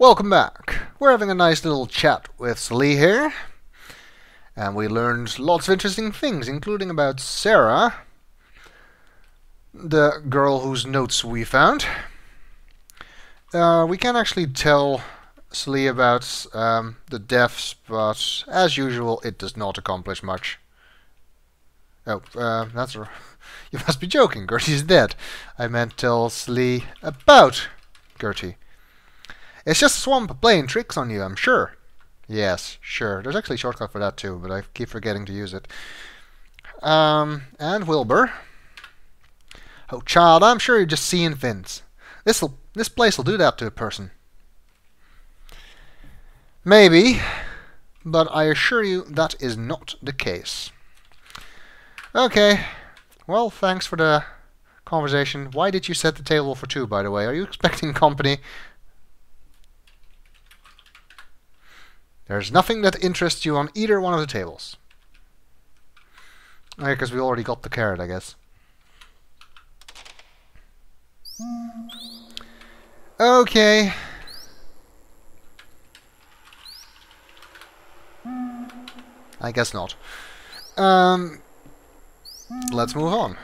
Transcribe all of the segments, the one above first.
Welcome back. We're having a nice little chat with Celie here. And we learned lots of interesting things, including about Sarah, the girl whose notes we found. We can actually tell Celie about the deaths, but as usual, it does not accomplish much. Oh, you must be joking. Gertie's dead. I meant tell Celie about Gertie. It's just a swamp playing tricks on you, I'm sure. Yes, sure. There's actually a shortcut for that too, but I keep forgetting to use it. And Wilbur. Oh, child, I'm sure you're just seeing things. This place will do that to a person. Maybe, but I assure you that is not the case. Okay, well, thanks for the conversation. Why did you set the table for two, by the way? Are you expecting company? There's nothing that interests you on either one of the tables. Okay, because we already got the carrot, I guess. Okay. I guess not. Let's move on.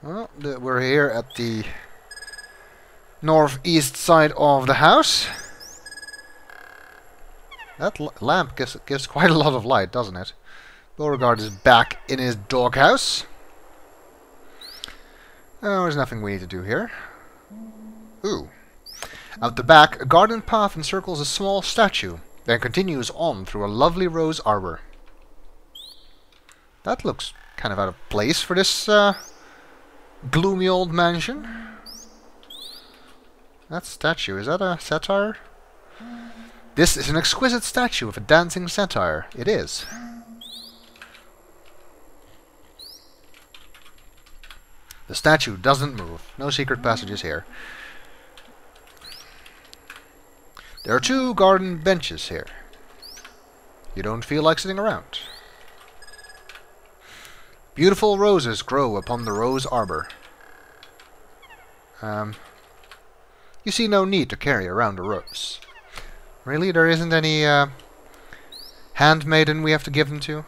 Well, we're here at the northeast side of the house. That lamp gives quite a lot of light, doesn't it? Beauregard is back in his doghouse. Oh, there's nothing we need to do here. Ooh. Out the back, a garden path encircles a small statue, then continues on through a lovely rose arbor. That looks kind of out of place for this gloomy old mansion. That statue, is that a satyr? This is an exquisite statue of a dancing satyr. It is. The statue doesn't move. No secret passages here. There are two garden benches here. You don't feel like sitting around. Beautiful roses grow upon the rose arbor. You see no need to carry around a rose. Really? There isn't any handmaiden we have to give them to?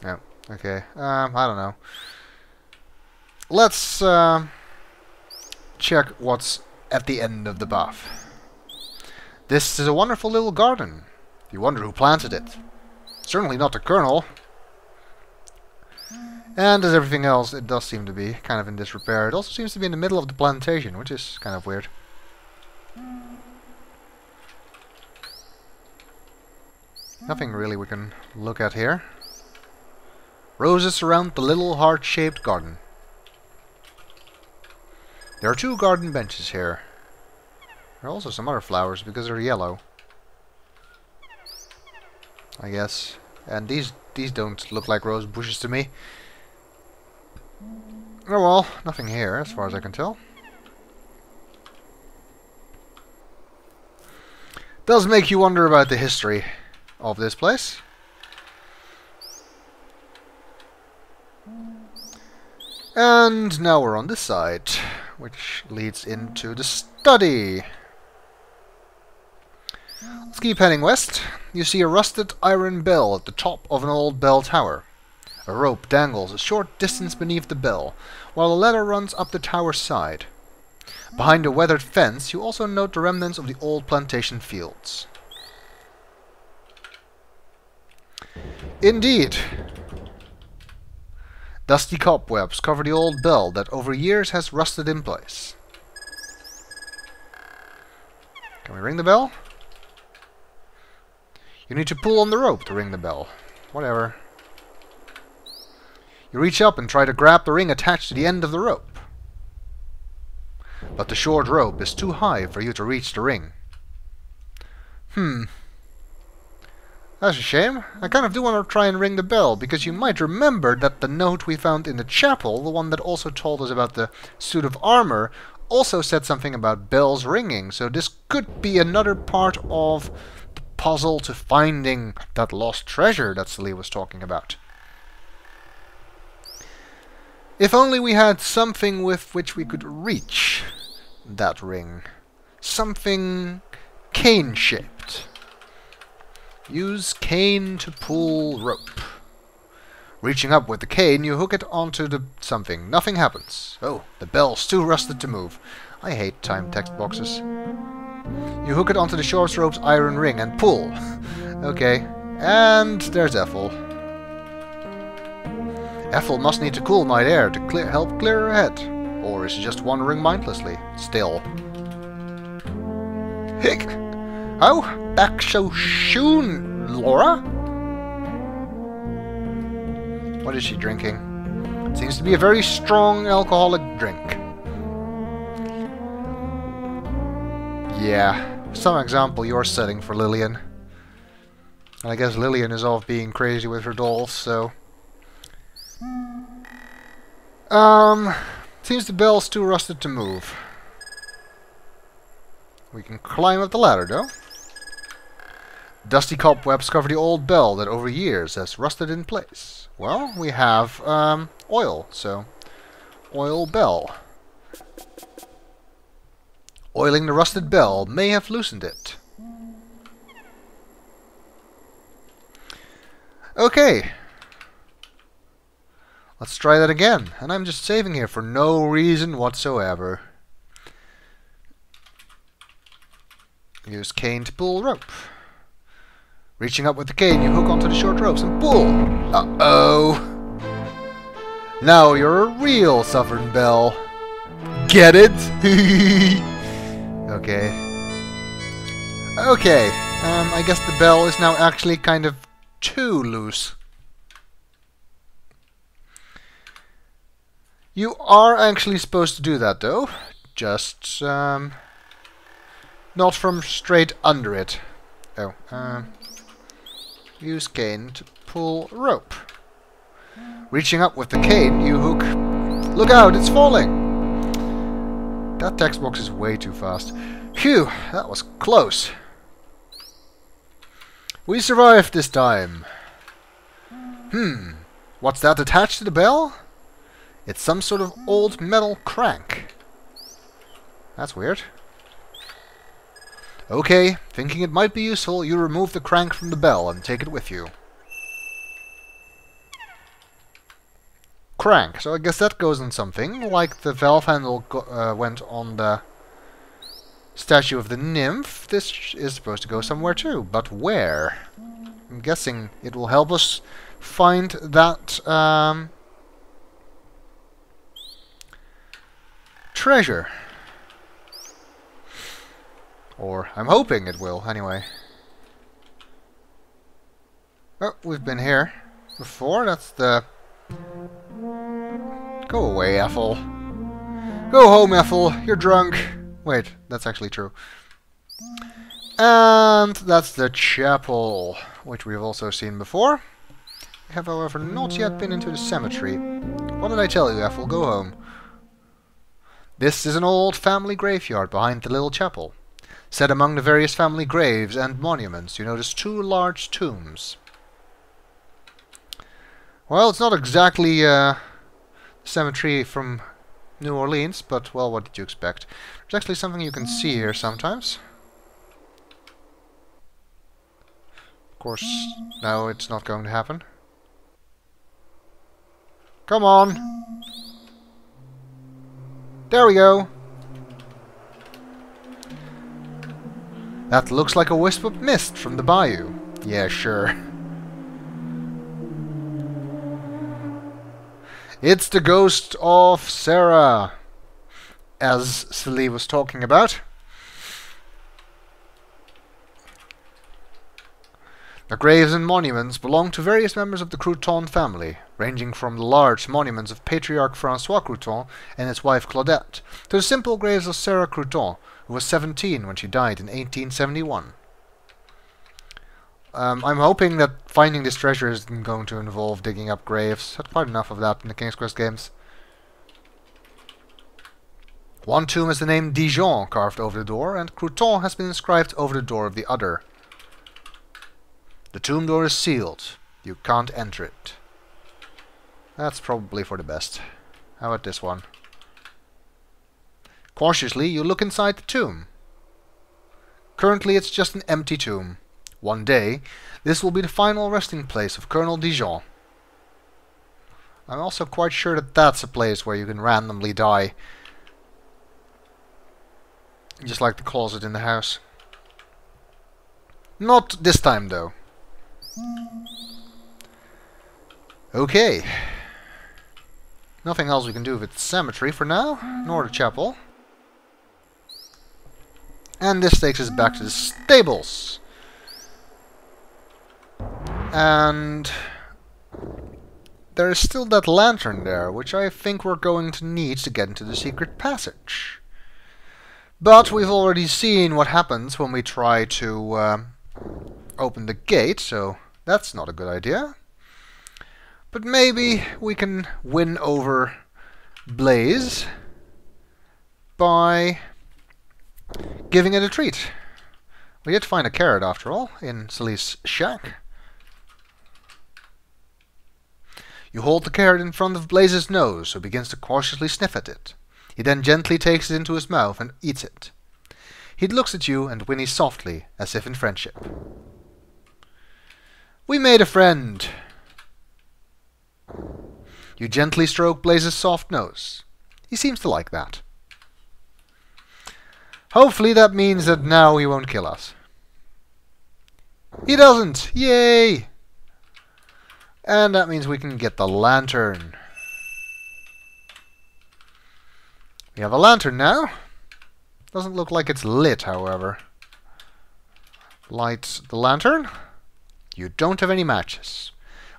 Oh, okay. I don't know. Let's check what's at the end of the path. This is a wonderful little garden. You wonder who planted it. Certainly not the Colonel. And as everything else, it does seem to be kind of in disrepair. It also seems to be in the middle of the plantation, which is kind of weird. Nothing really we can look at here. Roses surround the little heart-shaped garden. There are two garden benches here. There are also some other flowers because they're yellow, I guess. And these don't look like rose bushes to me. Oh well, nothing here as far as I can tell. Does make you wonder about the history of this place. And now we're on this side, which leads into the study. Let's keep heading west. You see a rusted iron bell at the top of an old bell tower. A rope dangles a short distance beneath the bell, while a ladder runs up the tower's side. Behind a weathered fence, you also note the remnants of the old plantation fields. Indeed. Dusty cobwebs cover the old bell that over years has rusted in place. Can we ring the bell? You need to pull on the rope to ring the bell. Whatever. You reach up and try to grab the ring attached to the end of the rope. But the short rope is too high for you to reach the ring. That's a shame. I kind of do want to try and ring the bell, because you might remember that the note we found in the chapel, the one that also told us about the suit of armor, also said something about bells ringing, so this could be another part of the puzzle to finding that lost treasure that Celie was talking about. If only we had something with which we could reach that ring. Something cane-shaped. Use cane to pull rope. Reaching up with the cane, you hook it onto the something. Nothing happens. Oh, the bell's too rusted to move. I hate timed text boxes. You hook it onto the short rope's iron ring and pull. Okay, and there's Ethel. Ethel must need to cool night air to help clear her head. Or is she just wandering mindlessly? Still. Hick! Oh, back so soon, Laura? What is she drinking? It seems to be a very strong alcoholic drink. Yeah, for some example you're setting for Lillian. And I guess Lillian is off being crazy with her dolls, so... Seems the bell's too rusted to move. We can climb up the ladder, though. Dusty cobwebs cover the old bell that over years has rusted in place. Well, we have, oil, so... Oil bell. Oiling the rusted bell may have loosened it. Okay. Let's try that again. And I'm just saving here for no reason whatsoever. Use cane to pull rope. Reaching up with the cane, you hook onto the short ropes and pull. Uh-oh. Now you're a real Southern Belle. Get it? Okay. Okay. I guess the bell is now actually kind of too loose. You are actually supposed to do that, though. Just, not from straight under it. Oh, use cane to pull rope. Reaching up with the cane, you hook... Look out, it's falling! That text box is way too fast. Phew, that was close. We survived this time. What's that attached to the bell? It's some sort of old metal crank. That's weird. Okay, thinking it might be useful, you remove the crank from the bell and take it with you. Crank, so I guess that goes on something, like the valve handle went on the statue of the nymph. This is supposed to go somewhere too, but where? I'm guessing it will help us find that treasure. Or I'm hoping it will, anyway. Oh, we've been here before. That's the... Go away, Ethel. Go home, Ethel. You're drunk. Wait, that's actually true. And that's the chapel, which we've also seen before. We have, however, not yet been into the cemetery. What did I tell you, Ethel? Go home. This is an old family graveyard behind the little chapel. Set among the various family graves and monuments, you notice two large tombs. Well, it's not exactly cemetery from New Orleans, but, well, what did you expect? There's actually something you can see here sometimes. Of course, no, it's not going to happen. Come on! There we go! That looks like a wisp of mist from the bayou. Yeah, sure. It's the ghost of Sarah, as Celie was talking about. The graves and monuments belong to various members of the Crouton family, ranging from the large monuments of Patriarch François Crouton and his wife Claudette, to the simple graves of Sarah Crouton, who was 17 when she died in 1871. I'm hoping that finding this treasure isn't going to involve digging up graves. Had quite enough of that in the King's Quest games. One tomb has the name Dijon carved over the door, and Crouton has been inscribed over the door of the other. The tomb door is sealed. You can't enter it. That's probably for the best. How about this one? Cautiously, you look inside the tomb. Currently, it's just an empty tomb. One day, this will be the final resting place of Colonel Dijon. I'm also quite sure that that's a place where you can randomly die. Just like the closet in the house. Not this time, though. Okay. Nothing else we can do with the cemetery for now, nor the chapel. And this takes us back to the stables. And there is still that lantern there, which I think we're going to need to get into the secret passage. But we've already seen what happens when we try to open the gate, so that's not a good idea. But maybe we can win over Blaze by giving it a treat. We did find a carrot, after all, in Celise's shack. You hold the carrot in front of Blaze's nose, who begins to cautiously sniff at it. He then gently takes it into his mouth and eats it. He looks at you and whinnies softly, as if in friendship. We made a friend. You gently stroke Blaze's soft nose. He seems to like that. Hopefully that means that now he won't kill us. He doesn't! Yay! And that means we can get the lantern. We have a lantern now. Doesn't look like it's lit, however. Light the lantern. You don't have any matches.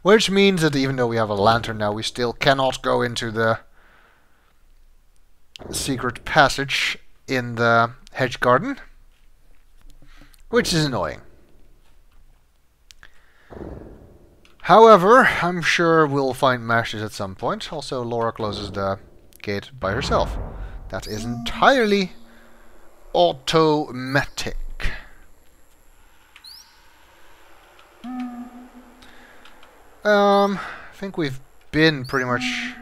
Which means that even though we have a lantern now, we still cannot go into the secret passage in the hedge garden. Which is annoying. However, I'm sure we'll find matches at some point. Also, Laura closes the gate by herself. That is entirely automatic. I think we've been pretty much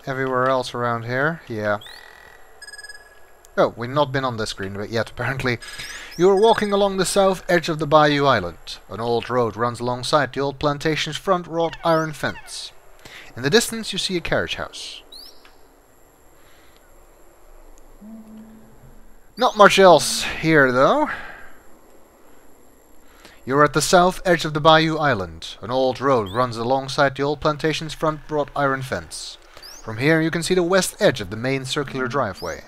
everywhere else around here. Yeah. Oh, we've not been on this screen yet, apparently. You are walking along the south edge of the Bayou Island. An old road runs alongside the old plantation's front wrought iron fence. In the distance you see a carriage house. Not much else here, though. You're at the south edge of the Bayou Island. An old road runs alongside the old plantation's front wrought iron fence. From here you can see the west edge of the main circular driveway.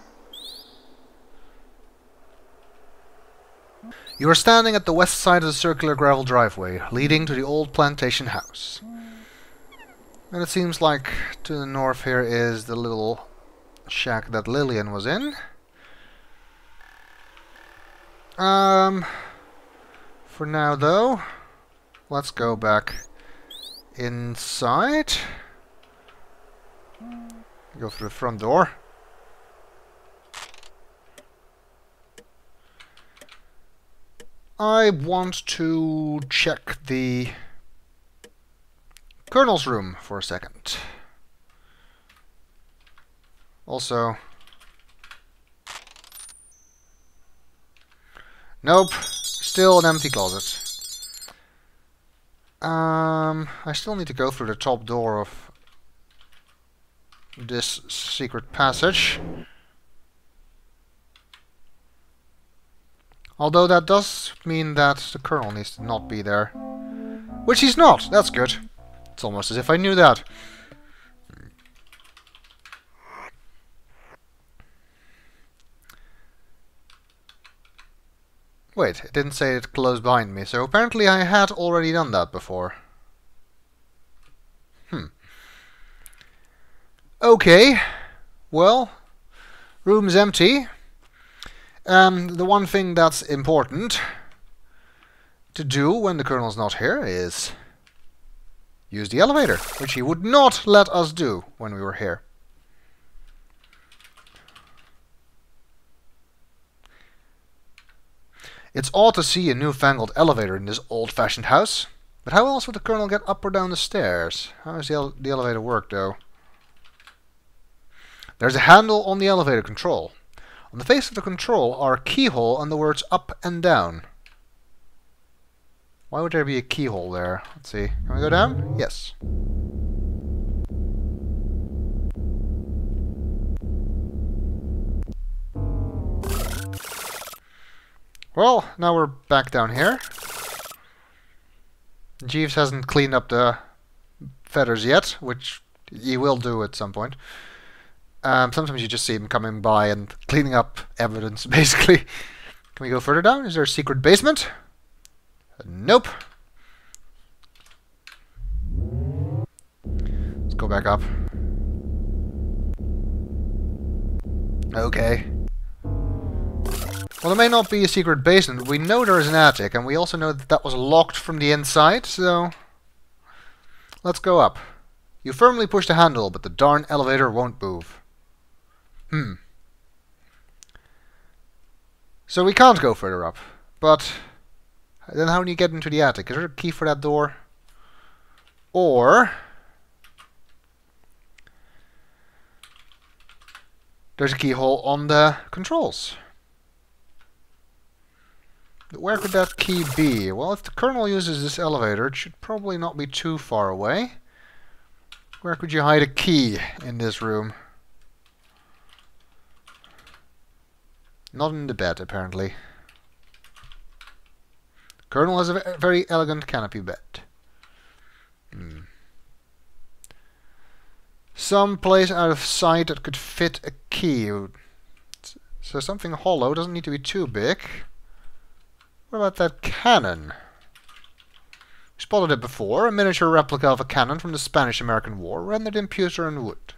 You are standing at the west side of the circular gravel driveway, leading to the old plantation house. And it seems like to the north here is the little shack that Lillian was in. For now, though, let's go back inside. Go through the front door. I want to check the Colonel's room for a second. Also... Nope. Still an empty closet. I still need to go through the top door of this secret passage. Although that does mean that the Colonel needs to not be there. Which he's not! That's good. It's almost as if I knew that. Wait, it didn't say it closed behind me, so apparently I had already done that before. Okay. Well, room's empty. The one thing that's important to do when the Colonel's not here is use the elevator, which he would not let us do when we were here. It's odd to see a newfangled elevator in this old-fashioned house, but how else would the Colonel get up or down the stairs? How does the elevator work, though? There's a handle on the elevator control. On the face of the control are a keyhole and the words up and down. Why would there be a keyhole there? Let's see. Can we go down? Yes. Well, now we're back down here. Jeeves hasn't cleaned up the feathers yet, which he will do at some point. Sometimes you just see him coming by and cleaning up evidence, basically. Can we go further down? Is there a secret basement? Nope. Let's go back up. Okay. Well, there may not be a secret basement. We know there is an attic, and we also know that that was locked from the inside, so... Let's go up. You firmly push the handle, but the darn elevator won't move. So we can't go further up. But then how do you get into the attic? Is there a key for that door? Or there's a keyhole on the controls. But where could that key be? Well, if the Colonel uses this elevator, it should probably not be too far away. Where could you hide a key in this room? Not in the bed, apparently. Colonel has a very elegant canopy bed. Some place out of sight that could fit a key. So something hollow, doesn't need to be too big. What about that cannon? We spotted it before, a miniature replica of a cannon from the Spanish-American War, rendered in pewter and wood.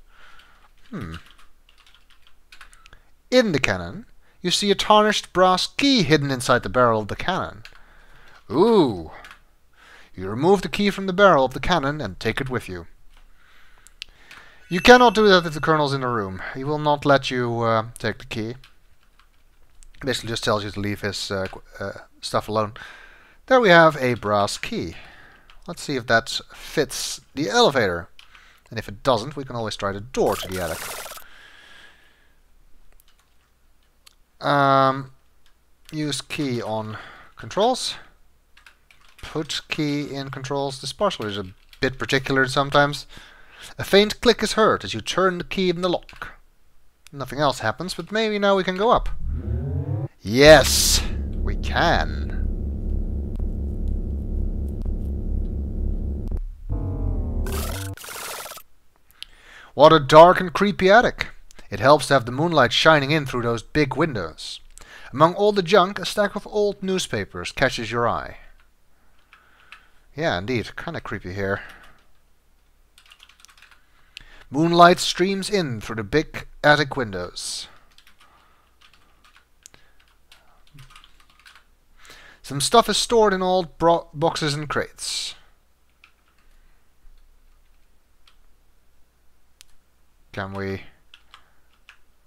In the cannon, you see a tarnished brass key hidden inside the barrel of the cannon. Ooh! You remove the key from the barrel of the cannon and take it with you. You cannot do that if the Colonel's in the room. He will not let you take the key. Basically just tells you to leave his stuff alone. There we have a brass key. Let's see if that fits the elevator. And if it doesn't, we can always try the door to the attic. Use key on controls. Put key in controls. This parcel is a bit particular sometimes. A faint click is heard as you turn the key in the lock. Nothing else happens, but maybe now we can go up. Yes, we can. What a dark and creepy attic. It helps to have the moonlight shining in through those big windows. Among all the junk, a stack of old newspapers catches your eye. Yeah, indeed, kind of creepy here. Moonlight streams in through the big attic windows. Some stuff is stored in old boxes and crates. Can we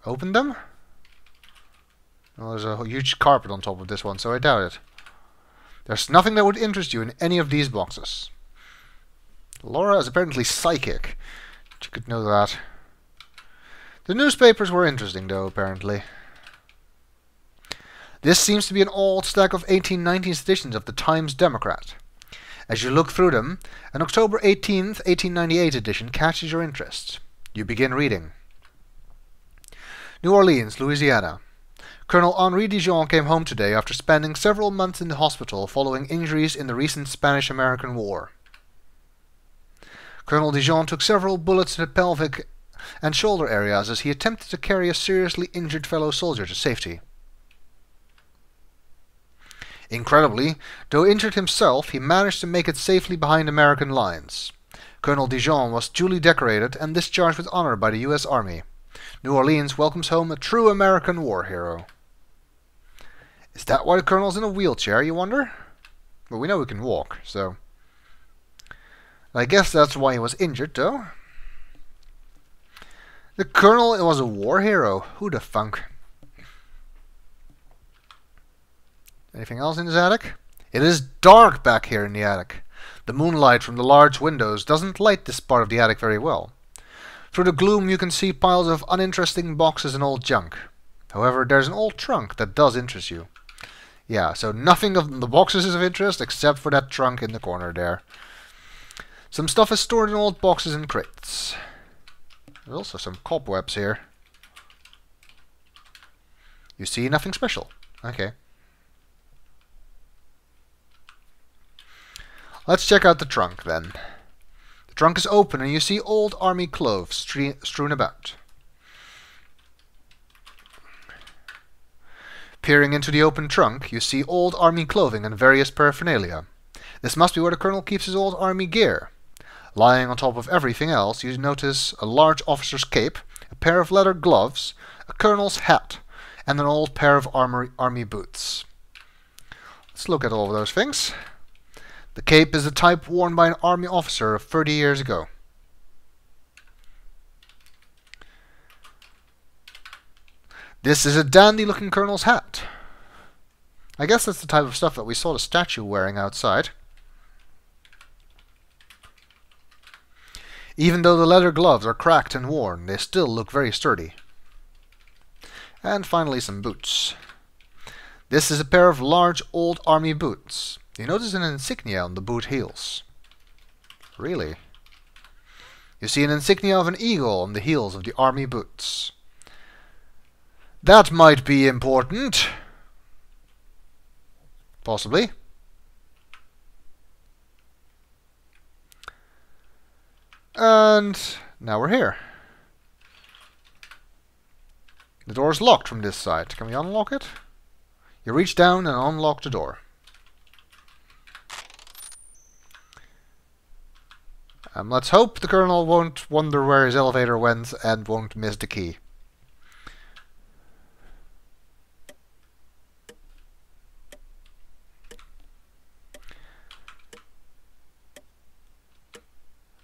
open them? Well, there's a huge carpet on top of this one, so I doubt it. There's nothing that would interest you in any of these boxes. Laura is apparently psychic. You could know that. The newspapers were interesting, though, apparently. This seems to be an old stack of 1890s editions of the Times-Democrat. As you look through them, an October 18th, 1898 edition catches your interest. You begin reading. New Orleans, Louisiana. Colonel Henri Dijon came home today after spending several months in the hospital following injuries in the recent Spanish-American War. Colonel Dijon took several bullets to the pelvic and shoulder areas as he attempted to carry a seriously injured fellow soldier to safety. Incredibly, though injured himself, he managed to make it safely behind American lines. Colonel Dijon was duly decorated and discharged with honor by the U.S. Army. New Orleans welcomes home a true American war hero. Is that why the Colonel's in a wheelchair, you wonder? Well, we know he can walk, so... I guess that's why he was injured, though. The Colonel was a war hero. Who the funk? Anything else in this attic? It is dark back here in the attic. The moonlight from the large windows doesn't light this part of the attic very well. Through the gloom you can see piles of uninteresting boxes and old junk. However, there's an old trunk that does interest you. Yeah, so nothing of the boxes is of interest except for that trunk in the corner there. Some stuff is stored in old boxes and crates. There's also some cobwebs here. You see nothing special. Okay. Let's check out the trunk then. The trunk is open and you see old army clothes strewn about. Peering into the open trunk, you see old army clothing and various paraphernalia. This must be where the colonel keeps his old army gear. Lying on top of everything else, you notice a large officer's cape, a pair of leather gloves, a colonel's hat, and an old pair of army boots. Let's look at all of those things. The cape is the type worn by an army officer of 30 years ago. This is a dandy-looking colonel's hat. I guess that's the type of stuff that we saw the statue wearing outside. Even though the leather gloves are cracked and worn, they still look very sturdy. And finally some boots. This is a pair of large old army boots. You notice an insignia on the boot heels. Really? You see an insignia of an eagle on the heels of the army boots. That might be important. Possibly. And now we're here. The door is locked from this side. Can we unlock it? You reach down and unlock the door. Let's hope the colonel won't wonder where his elevator went and won't miss the key.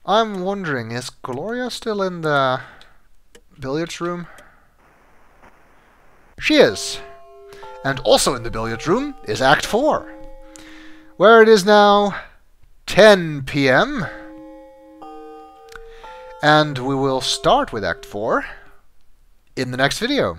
I'm wondering, is Gloria still in the billiards room? She is! And also in the billiards room is Act 4, where it is now 10 p.m. And we will start with Act 4 in the next video.